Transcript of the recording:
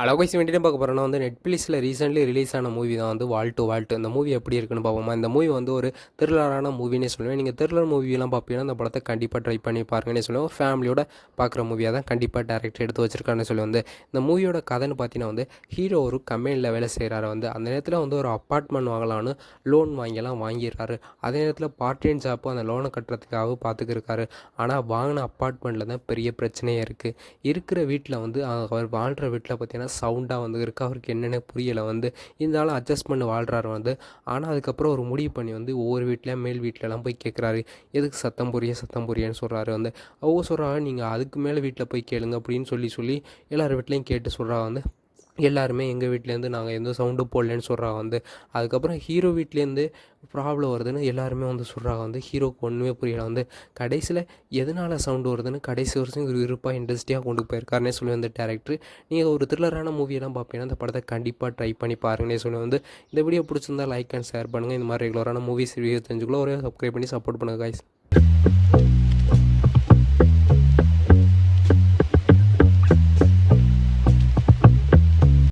அழகாய்ஸ் வேண்டிட்டு பார்க்க போகிறோன்னா வந்து நெட்ஃப்ளிக்ஸில் ரீசெண்ட்லி ரிலீஸ் ஆன மூவி தான் வந்து வால் டு வால்ட். இந்த மூவி எப்படி இருக்குன்னு பார்ப்போமா. இந்த மூவி வந்து ஒரு த்ரில்லரான மூவினே சொல்லுவேன். நீங்கள் த்ரில்லர் மூவிலாம் பார்ப்பீங்கன்னா இந்த படத்தை கண்டிப்பாக ட்ரை பண்ணி பாருங்கன்னே சொல்லுவேன். ஒரு ஃபேமிலியோட பார்க்குற மூவியாக தான் கண்டிப்பாக டேரக்டர் எடுத்து வச்சிருக்காருன்னு சொல்லி வந்து இந்த மூவியோட கதைன்னு பார்த்தீங்கன்னா வந்து ஹீரோ ஒரு கம்பெனியில் வேலை செய்கிறாரு. வந்து அந்த நேரத்தில் வந்து ஒரு அப்பார்ட்மெண்ட் வாங்கலான்னு லோன் வாங்கிடுறாரு. அதே நேரத்தில் பார்ட் டைம் ஜாப்பும் அந்த லோனை கட்டுறதுக்காக பார்த்துக்கிருக்காரு. ஆனால் வாங்கின அப்பார்ட்மெண்ட்டில் தான் பெரிய பிரச்சனையே இருக்குது. இருக்கிற வீட்டில் வந்து அவர் வாழ்கிற வீட்டில் பார்த்தீங்கன்னா சவுண்டாக வந்து இருக்குது. அவருக்கு என்னென்ன புரியலை. வந்து இருந்தாலும் அட்ஜஸ்ட் பண்ணி வாழ்கிறாரு வந்து. ஆனால் அதுக்கப்புறம் ஒரு முடிவு பண்ணி வந்து ஒவ்வொரு வீட்டில் மேல் வீட்டிலலாம் போய் கேட்குறாரு, எதுக்கு சத்தம் புரியன்னு சொல்கிறாரு. வந்து அவங்க சொல்கிறாங்க, நீங்கள் அதுக்கு மேலே வீட்டில் போய் கேளுங்க அப்படின்னு சொல்லி எல்லார் வீட்லேயும் கேட்டு சொல்கிறாங்க. வந்து எல்லாருமே எங்கள் வீட்லேருந்து நாங்கள் எந்த சவுண்டும் போடலன்னு சொல்கிறாங்க. வந்து அதுக்கப்புறம் ஹீரோ வீட்லேருந்து ப்ராப்ளம் வருதுன்னு எல்லாருமே வந்து சொல்கிறாங்க. வந்து ஹீரோக்கு ஒன்றுமே புரியலை. வந்து கடைசியில் எதனால் சவுண்டு வருதுன்னு கடைசி வருஷம் ஒரு இருப்பாக இன்ட்ரெஸ்டியாக கொண்டு போயிருக்காருனே சொல்லி வந்து டேரக்டர். நீங்கள் ஒரு த்ரில்லரான மூவியெல்லாம் பார்ப்பீங்கன்னா அந்த படத்தை கண்டிப்பாக ட்ரை பண்ணி பாருங்கன்னே சொல்லி வந்து இந்த வீடியோ பிடிச்சிருந்தா லைக் அண்ட் ஷேர் பண்ணுங்கள். இந்த மாதிரி ரெகுலரான மூவிஸ் ரிவ்யூ தெரிஞ்சுக்கலாம். ஒரே சப்ஸ்கிரைப் பண்ணி சப்போர்ட் பண்ணுங்கள் guys.